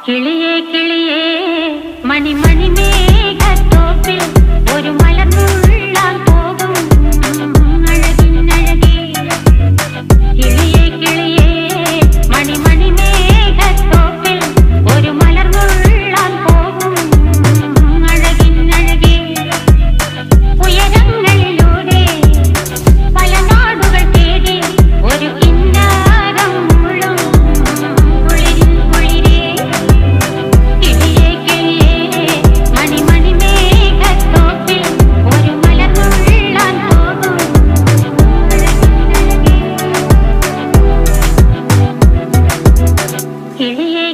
കിളിയേ കിളിയേ മണിമണി മേഘത്തോപ്പിൽ ഒരു മലർന്നുള്ളാൻ പോകും അഴകിനഴകേ. കിളിയേ കിളിയേ മണിമണി മേഘത്തോപ്പിൽ ഒരു മലർന്നുള്ളാൻ പോകും അഴകിനഴകേ. ഉയരങ്ങളിലൂടെ പല നാടുകൾ തേടി ഒരു കിന്നാരം മുഴും കുളിരിൻ കുളിരേ. കിളിയേ കിളിയേ മണിമണി മേഘത്തോപ്പിൽ ഒരു മലർന്നുള്ളാൻ പോകും അഴകിനഴകേ. കിളിയേ